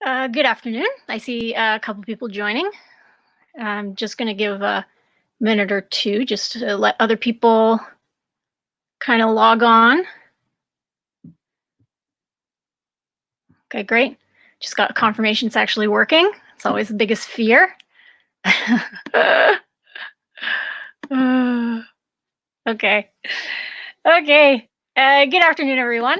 Good afternoon. I see a couple people joining. I'm just going to give a minute or two just to let other people kind of log on. Okay, great. Just got confirmation it's actually working. It's always the biggest fear. Okay. Good afternoon, everyone.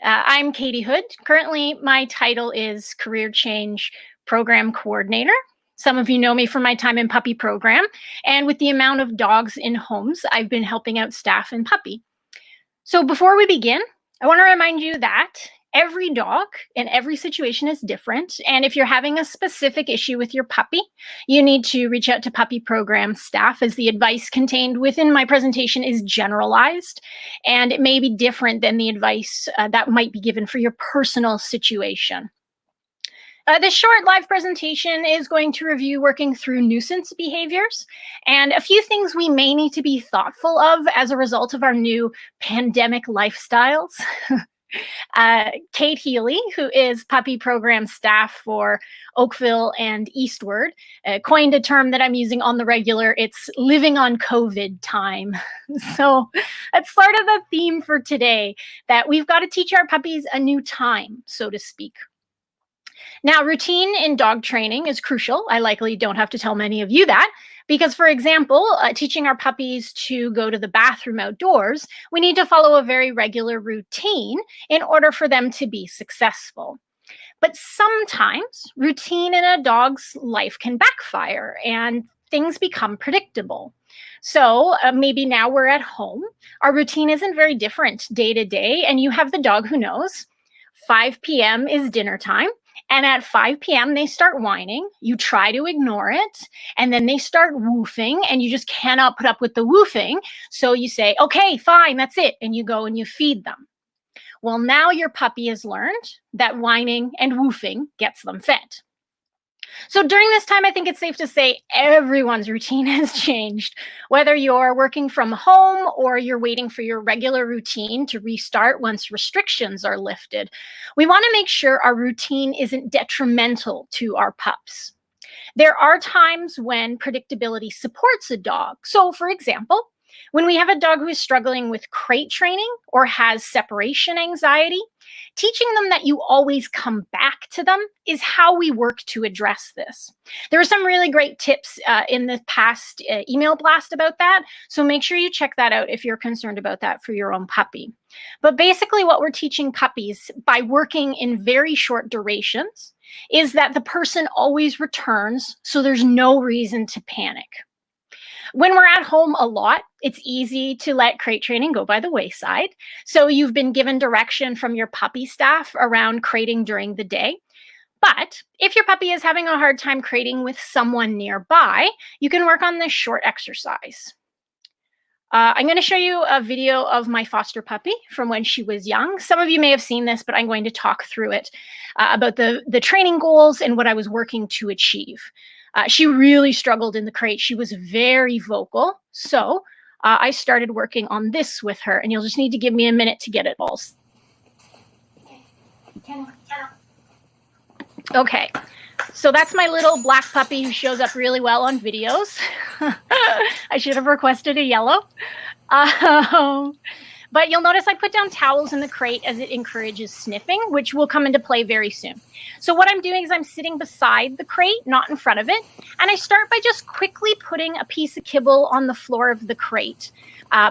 I'm Katie Hood. Currently, my title is Career Change Program Coordinator. Some of you know me from my time in puppy program, and with the amount of dogs in homes, I've been helping out staff in puppy. So before we begin, I want to remind you that every dog in every situation is different, and if you're having a specific issue with your puppy, you need to reach out to puppy program staff, as the advice contained within my presentation is generalized, and it may be different than the advice that might be given for your personal situation. This short live presentation is going to review working through nuisance behaviors and a few things we may need to be thoughtful of as a result of our new pandemic lifestyles. Kate Healy, who is puppy program staff for Oakville and Eastward, coined a term that I'm using on the regular. It's living on COVID time. So that's sort of the theme for today, that we've got to teach our puppies a new time, so to speak. Now, routine in dog training is crucial. I likely don't have to tell many of you that, because, for example, teaching our puppies to go to the bathroom outdoors, we need to follow a very regular routine in order for them to be successful. But sometimes routine in a dog's life can backfire and things become predictable. So maybe now we're at home, our routine isn't very different day to day, and you have the dog who knows 5 p.m. is dinner time. And at 5 p.m., they start whining. You try to ignore it, and then they start woofing, and you just cannot put up with the woofing. So you say, okay, fine, that's it. And you go and you feed them. Well, now your puppy has learned that whining and woofing gets them fed. So during this time, I think it's safe to say everyone's routine has changed. Whether you're working from home or you're waiting for your regular routine to restart once restrictions are lifted, we want to make sure our routine isn't detrimental to our pups. There are times when predictability supports a dog. So, for example, when we have a dog who is struggling with crate training or has separation anxiety, teaching them that you always come back to them is how we work to address this. There are some really great tips in the past email blast about that, so make sure you check that out if you're concerned about that for your own puppy. But basically what we're teaching puppies by working in very short durations is that the person always returns, so there's no reason to panic. When we're at home a lot, it's easy to let crate training go by the wayside. So you've been given direction from your puppy staff around crating during the day. But if your puppy is having a hard time crating with someone nearby, you can work on this short exercise. I'm going to show you a video of my foster puppy from when she was young. Some of you may have seen this, but I'm going to talk through it about the training goals and what I was working to achieve. She really struggled in the crate. She was very vocal. So I started working on this with her, and you'll just need to give me a minute to get it all. Okay, so that's my little black puppy who shows up really well on videos. I should have requested a yellow. But you'll notice I put down towels in the crate as it encourages sniffing, which will come into play very soon. So what I'm doing is I'm sitting beside the crate, not in front of it. And I start by just quickly putting a piece of kibble on the floor of the crate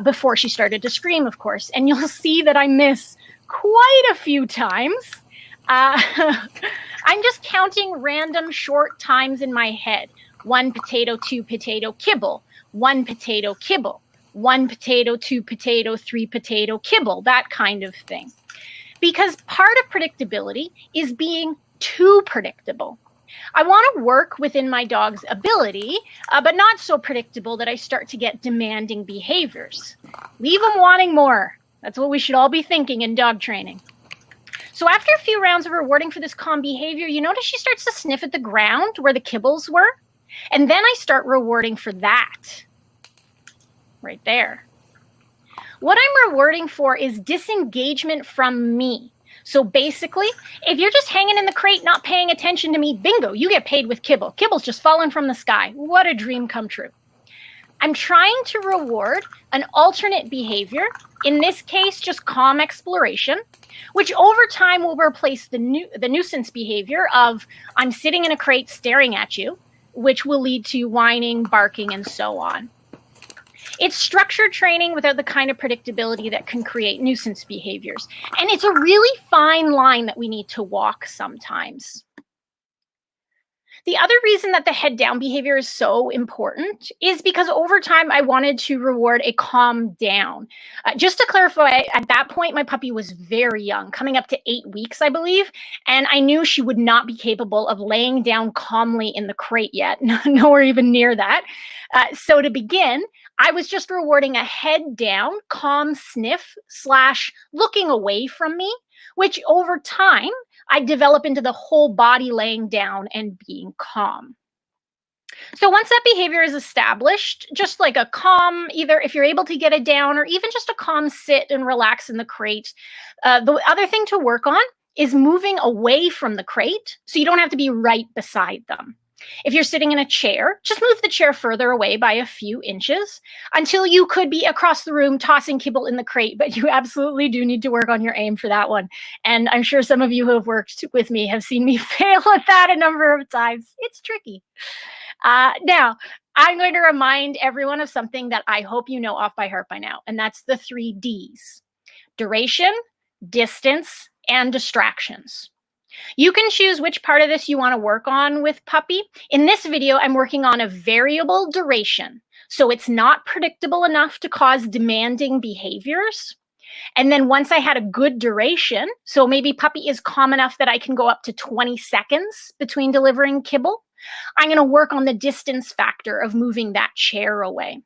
before she started to scream, of course. And you'll see that I miss quite a few times. I'm just counting random short times in my head. 1 potato, 2 potato, kibble. 1 potato, kibble. 1 potato, 2 potato, 3 potato, kibble, that kind of thing. Because part of predictability is being too predictable. I want to work within my dog's ability, but not so predictable that I start to get demanding behaviors. Leave them wanting more. That's what we should all be thinking in dog training. So after a few rounds of rewarding for this calm behavior, you notice she starts to sniff at the ground where the kibbles were. And then I start rewarding for that. Right there. What I'm rewarding for is disengagement from me. So basically, if you're just hanging in the crate, not paying attention to me, bingo, you get paid with kibble. Kibble's just falling from the sky. What a dream come true. I'm trying to reward an alternate behavior, in this case, just calm exploration, which over time will replace the nuisance behavior of I'm sitting in a crate staring at you, which will lead to whining, barking, and so on. It's structured training without the kind of predictability that can create nuisance behaviors. And it's a really fine line that we need to walk sometimes. The other reason that the head down behavior is so important is because over time I wanted to reward a calm down. Just to clarify, at that point, my puppy was very young, coming up to 8 weeks, I believe. And I knew she would not be capable of laying down calmly in the crate yet, nowhere even near that. So to begin, I was just rewarding a head down, calm sniff / looking away from me, which over time, I develop into the whole body laying down and being calm. So once that behavior is established, just like a calm, either if you're able to get it down or even just a calm sit and relax in the crate, the other thing to work on is moving away from the crate so you don't have to be right beside them. If you're sitting in a chair, just move the chair further away by a few inches until you could be across the room tossing kibble in the crate, but you absolutely do need to work on your aim for that one. And I'm sure some of you who have worked with me have seen me fail at that a number of times. It's tricky. Now, I'm going to remind everyone of something that I hope you know off by heart by now, and that's the 3 Ds: duration, distance, and distractions. You can choose which part of this you want to work on with Puppy. In this video, I'm working on a variable duration, so it's not predictable enough to cause demanding behaviors. And then once I had a good duration, so maybe Puppy is calm enough that I can go up to 20 seconds between delivering kibble, I'm going to work on the distance factor of moving that chair away.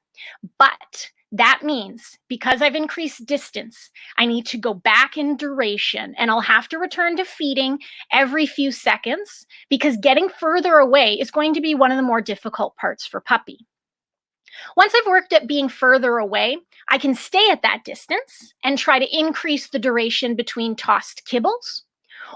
But that means because I've increased distance, I need to go back in duration, and I'll have to return to feeding every few seconds because getting further away is going to be one of the more difficult parts for Puppy. Once I've worked at being further away, I can stay at that distance and try to increase the duration between tossed kibbles.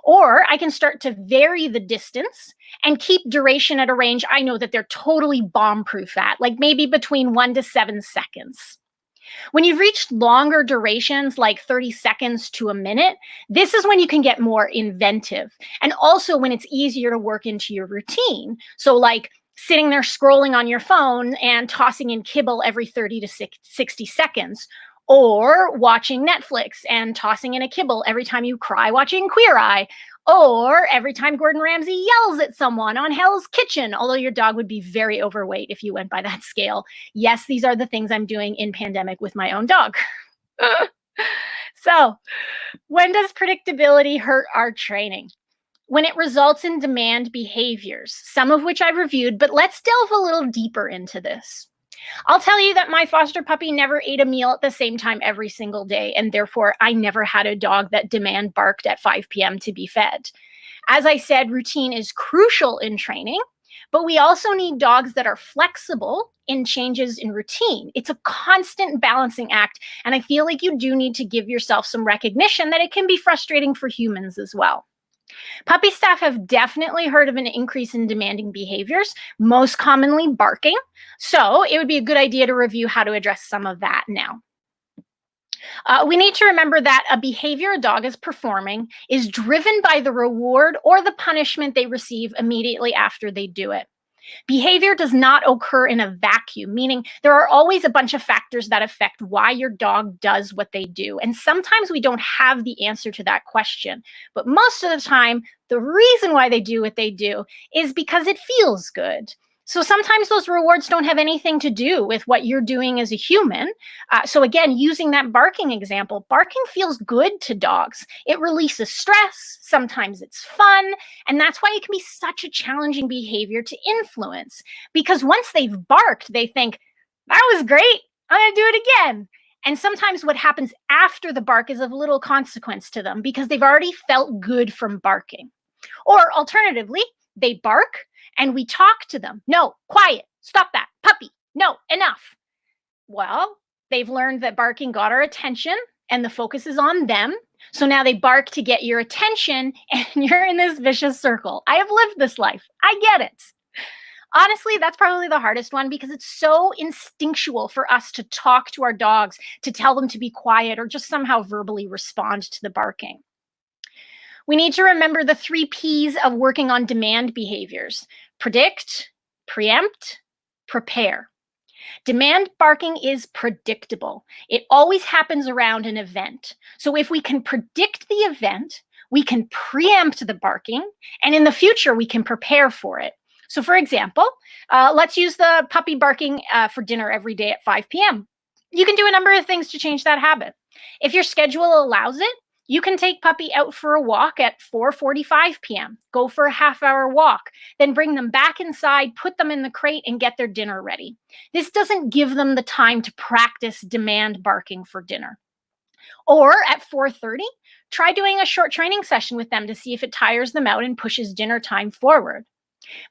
Or I can start to vary the distance and keep duration at a range I know that they're totally bomb-proof at, like maybe between 1 to 7 seconds. When you've reached longer durations, like 30 seconds to a minute, this is when you can get more inventive. And also when it's easier to work into your routine. So like sitting there scrolling on your phone and tossing in kibble every 30 to 60 seconds, or watching Netflix and tossing in a kibble every time you cry watching Queer Eye, or every time Gordon Ramsay yells at someone on Hell's Kitchen, although your dog would be very overweight if you went by that scale. Yes, these are the things I'm doing in pandemic with my own dog. So, when does predictability hurt our training? When it results in demand behaviors, some of which I've reviewed, but let's delve a little deeper into this. I'll tell you that my foster puppy never ate a meal at the same time every single day, and therefore I never had a dog that demand barked at 5 p.m. to be fed. As I said, routine is crucial in training, but we also need dogs that are flexible in changes in routine. It's a constant balancing act, and I feel like you do need to give yourself some recognition that it can be frustrating for humans as well. Puppy staff have definitely heard of an increase in demanding behaviors, most commonly barking. So it would be a good idea to review how to address some of that now. We need to remember that a behavior a dog is performing is driven by the reward or the punishment they receive immediately after they do it. Behavior does not occur in a vacuum, meaning there are always a bunch of factors that affect why your dog does what they do. And sometimes we don't have the answer to that question. But most of the time, the reason why they do what they do is because it feels good. So sometimes those rewards don't have anything to do with what you're doing as a human. So again, using that barking example, barking feels good to dogs. It releases stress. Sometimes it's fun. And that's why it can be such a challenging behavior to influence. Because once they've barked, they think, that was great. I'm going to do it again. And sometimes what happens after the bark is of little consequence to them because they've already felt good from barking. Or alternatively, they bark and we talk to them. No, quiet, stop that, puppy, no, enough. Well, they've learned that barking got our attention and the focus is on them. So now they bark to get your attention, and you're in this vicious circle. I have lived this life. I get it. Honestly, that's probably the hardest one because it's so instinctual for us to talk to our dogs, to tell them to be quiet, or just somehow verbally respond to the barking. We need to remember the 3 Ps of working on demand behaviors: predict, preempt, prepare. Demand barking is predictable. It always happens around an event. So if we can predict the event, we can preempt the barking, and in the future, we can prepare for it. So for example, let's use the puppy barking for dinner every day at 5 p.m. You can do a number of things to change that habit. If your schedule allows it, you can take puppy out for a walk at 4:45 p.m. Go for a half-hour walk, then bring them back inside, put them in the crate, and get their dinner ready. This doesn't give them the time to practice demand barking for dinner. Or at 4:30, try doing a short training session with them to see if it tires them out and pushes dinner time forward.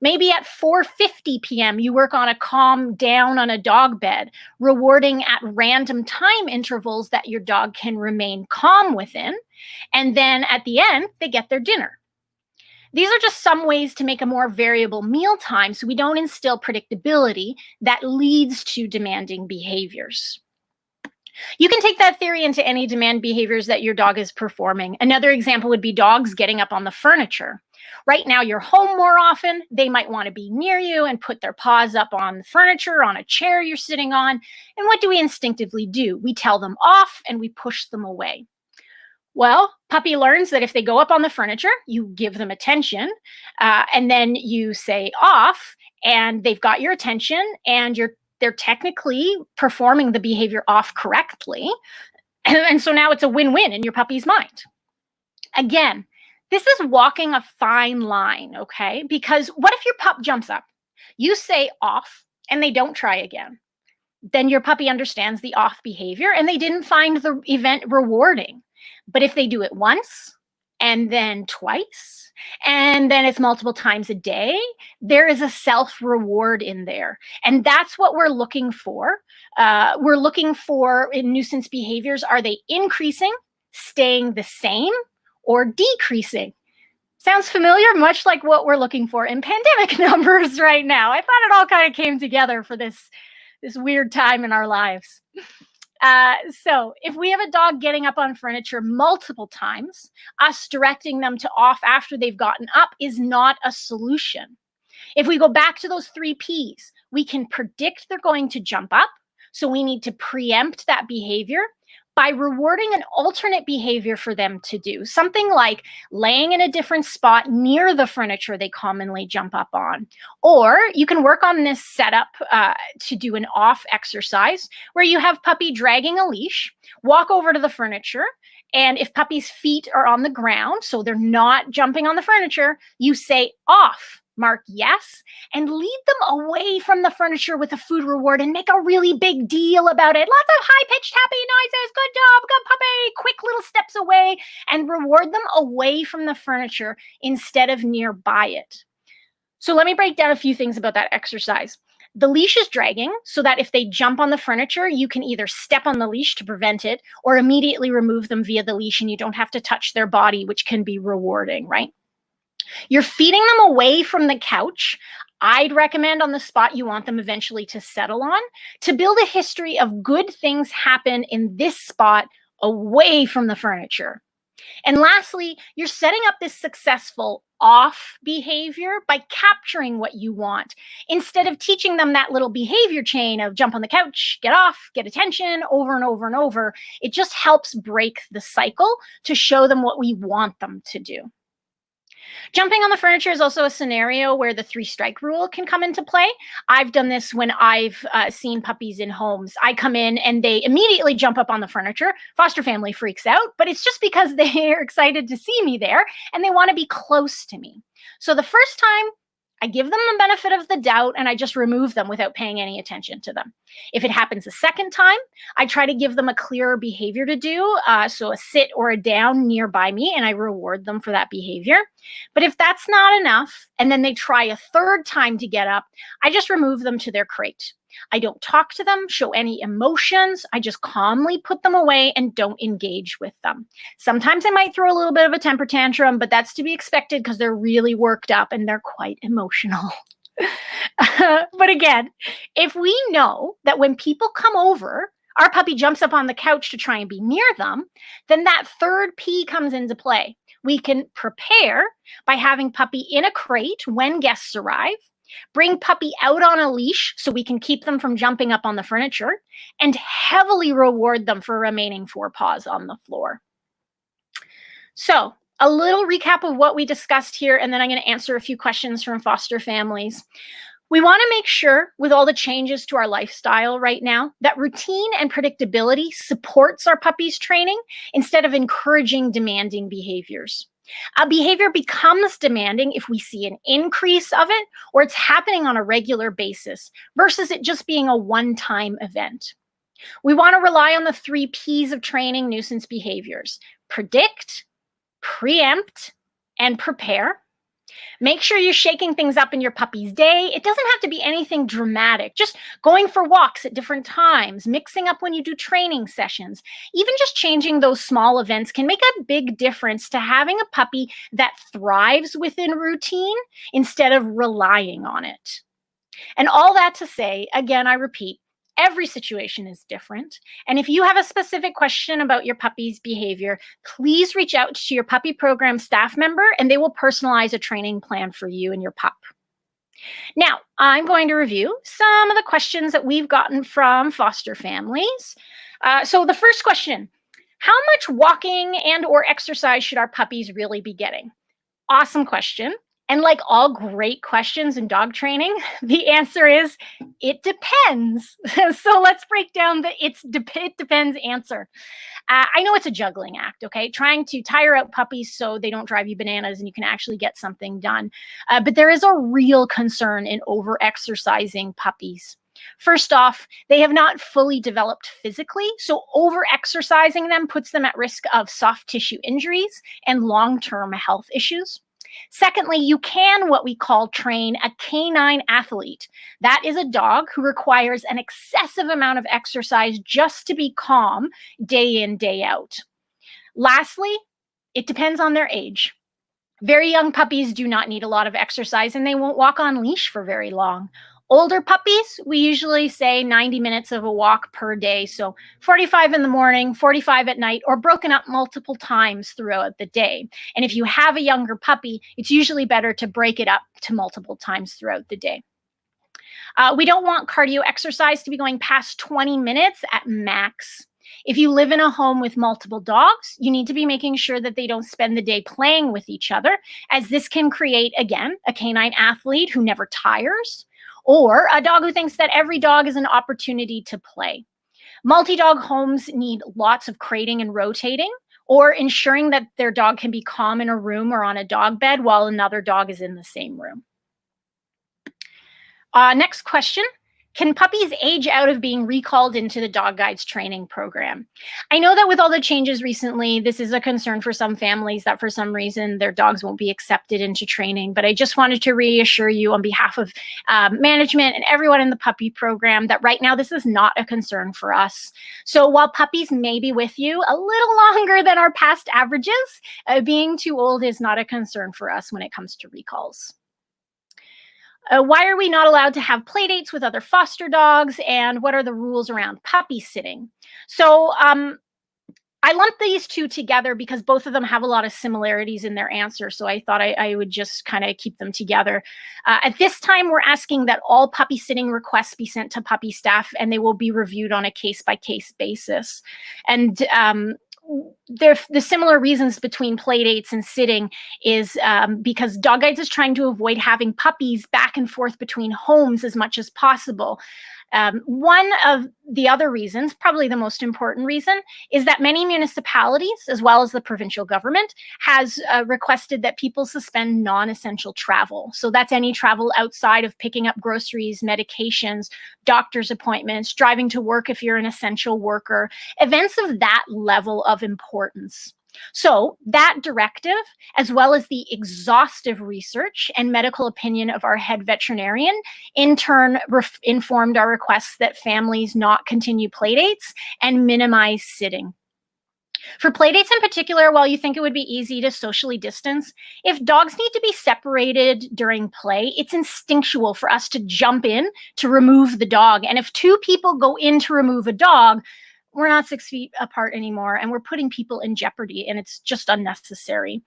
Maybe at 4:50 p.m., you work on a calm down on a dog bed, rewarding at random time intervals that your dog can remain calm within. And then at the end, they get their dinner. These are just some ways to make a more variable meal time so we don't instill predictability that leads to demanding behaviors. You can take that theory into any demand behaviors that your dog is performing. Another example would be dogs getting up on the furniture. Right now, you're home more often. They might want to be near you and put their paws up on the furniture, on a chair you're sitting on. And what do we instinctively do? We tell them off and we push them away. Well, puppy learns that if they go up on the furniture, you give them attention, and then you say off, and they've got your attention, and they're technically performing the behavior off correctly. And so now it's a win-win in your puppy's mind. Again, this is walking a fine line, okay? Because what if your pup jumps up? You say off and they don't try again. Then your puppy understands the off behavior and they didn't find the event rewarding. But if they do it once and then twice, and then it's multiple times a day, there is a self-reward in there. And that's what we're looking for. We're looking for in nuisance behaviors, are they increasing, staying the same, or decreasing? Sounds familiar, much like what we're looking for in pandemic numbers right now. I thought it all kind of came together for this weird time in our lives. So if we have a dog getting up on furniture multiple times, us directing them to off after they've gotten up is not a solution. If we go back to those 3 Ps, we can predict they're going to jump up. So we need to preempt that behavior by rewarding an alternate behavior for them to do. Something like laying in a different spot near the furniture they commonly jump up on. Or you can work on this setup to do an off exercise where you have puppy dragging a leash, walk over to the furniture, and if puppy's feet are on the ground, so they're not jumping on the furniture, you say off. Mark yes, and lead them away from the furniture with a food reward and make a really big deal about it. Lots of high-pitched, happy noises. Good job, good puppy. Quick little steps away and reward them away from the furniture instead of nearby it. So let me break down a few things about that exercise. The leash is dragging so that if they jump on the furniture, you can either step on the leash to prevent it or immediately remove them via the leash and you don't have to touch their body, which can be rewarding, right? You're feeding them away from the couch. I'd recommend on the spot you want them eventually to settle on to build a history of good things happen in this spot away from the furniture. And lastly, you're setting up this successful off behavior by capturing what you want. Instead of teaching them that little behavior chain of jump on the couch, get off, get attention over and over and over, it just helps break the cycle to show them what we want them to do. Jumping on the furniture is also a scenario where the 3-strike rule can come into play. I've done this when I've seen puppies in homes. I come in and they immediately jump up on the furniture. Foster family freaks out, but it's just because they're excited to see me there and they want to be close to me. So the first time, I give them the benefit of the doubt and I just remove them without paying any attention to them. If it happens a second time, I try to give them a clearer behavior to do, so a sit or a down nearby me, and I reward them for that behavior. But if that's not enough, and then they try a third time to get up, I just remove them to their crate. I don't talk to them, show any emotions. I just calmly put them away and don't engage with them. Sometimes I might throw a little bit of a temper tantrum, but that's to be expected because they're really worked up and they're quite emotional. But again, if we know that when people come over, our puppy jumps up on the couch to try and be near them, then that third P comes into play. We can prepare by having puppy in a crate when guests arrive, bring puppy out on a leash so we can keep them from jumping up on the furniture, and heavily reward them for remaining 4 paws on the floor. So, a little recap of what we discussed here, and then I'm going to answer a few questions from foster families. We want to make sure, with all the changes to our lifestyle right now, that routine and predictability supports our puppy's training instead of encouraging demanding behaviors. A behavior becomes demanding if we see an increase of it or it's happening on a regular basis versus it just being a one-time event. We want to rely on the 3 Ps of training nuisance behaviors: predict, preempt, and prepare. Make sure you're shaking things up in your puppy's day. It doesn't have to be anything dramatic. Just going for walks at different times, mixing up when you do training sessions. Even just changing those small events can make a big difference to having a puppy that thrives within routine instead of relying on it. And all that to say, again, I repeat, every situation is different. And if you have a specific question about your puppy's behavior, please reach out to your puppy program staff member and they will personalize a training plan for you and your pup. Now, I'm going to review some of the questions that we've gotten from foster families. So the first question: how much walking and or exercise should our puppies really be getting? Awesome question. And like all great questions in dog training, the answer is it depends. So let's break down the it depends answer. I know it's a juggling act, okay? Trying to tire out puppies so they don't drive you bananas and you can actually get something done. But there is a real concern in over-exercising puppies. First off, they have not fully developed physically, so over-exercising them puts them at risk of soft tissue injuries and long-term health issues. Secondly, you can what we call train a canine athlete. That is a dog who requires an excessive amount of exercise just to be calm day in, day out. Lastly, it depends on their age. Very young puppies do not need a lot of exercise and they won't walk on leash for very long. Older puppies, we usually say 90 minutes of a walk per day. So 45 in the morning, 45 at night, or broken up multiple times throughout the day. And if you have a younger puppy, it's usually better to break it up to multiple times throughout the day. We don't want cardio exercise to be going past 20 minutes at max. If you live in a home with multiple dogs, you need to be making sure that they don't spend the day playing with each other, as this can create, again, a canine athlete who never tires, or a dog who thinks that every dog is an opportunity to play. Multi-dog homes need lots of crating and rotating, or ensuring that their dog can be calm in a room or on a dog bed while another dog is in the same room. Next question: can puppies age out of being recalled into the dog guides training program? I know that with all the changes recently, this is a concern for some families that for some reason their dogs won't be accepted into training, but I just wanted to reassure you on behalf of management and everyone in the puppy program that right now this is not a concern for us. So while puppies may be with you a little longer than our past averages, being too old is not a concern for us when it comes to recalls. Why are we not allowed to have playdates with other foster dogs? And what are the rules around puppy sitting? So I lumped these two together because both of them have a lot of similarities in their answer. So I thought I would just kind of keep them together. At this time, we're asking that all puppy sitting requests be sent to puppy staff and they will be reviewed on a case-by-case basis. And the similar reasons between playdates and sitting is because Dog Guides is trying to avoid having puppies back and forth between homes as much as possible. One of the other reasons, probably the most important reason, is that many municipalities, as well as the provincial government, has requested that people suspend non-essential travel. So that's any travel outside of picking up groceries, medications, doctor's appointments, driving to work if you're an essential worker, events of that level of importance. So that directive, as well as the exhaustive research and medical opinion of our head veterinarian, in turn informed our requests that families not continue playdates and minimize sitting. For playdates in particular, while you think it would be easy to socially distance, if dogs need to be separated during play, it's instinctual for us to jump in to remove the dog. And if two people go in to remove a dog, we're not 6 feet apart anymore, and we're putting people in jeopardy, and it's just unnecessary.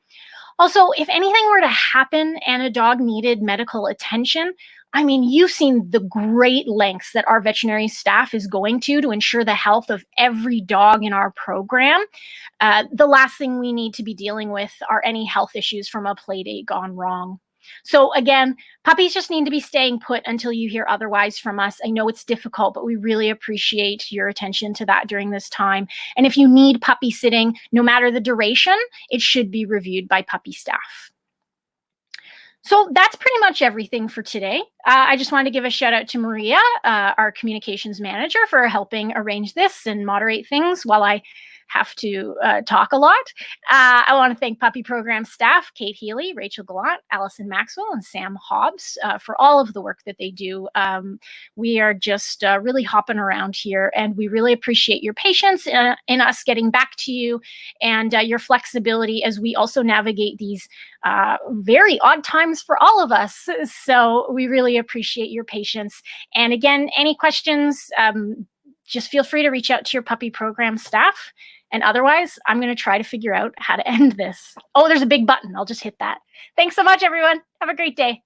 Also, if anything were to happen and a dog needed medical attention, I mean, you've seen the great lengths that our veterinary staff is going to ensure the health of every dog in our program. The last thing we need to be dealing with are any health issues from a play date gone wrong. So again, puppies just need to be staying put until you hear otherwise from us. I know it's difficult, but we really appreciate your attention to that during this time. And if you need puppy sitting, no matter the duration, it should be reviewed by puppy staff. So that's pretty much everything for today. I just wanted to give a shout out to Maria, our communications manager, for helping arrange this and moderate things while I have to talk a lot. I want to thank Puppy Program staff, Kate Healy, Rachel Gallant, Allison Maxwell, and Sam Hobbs for all of the work that they do. We are just really hopping around here, and we really appreciate your patience in us getting back to you and your flexibility as we also navigate these very odd times for all of us. So we really appreciate your patience. And again, any questions, just feel free to reach out to your Puppy Program staff. And otherwise, I'm going to try to figure out how to end this. Oh, there's a big button. I'll just hit that. Thanks so much, everyone. Have a great day.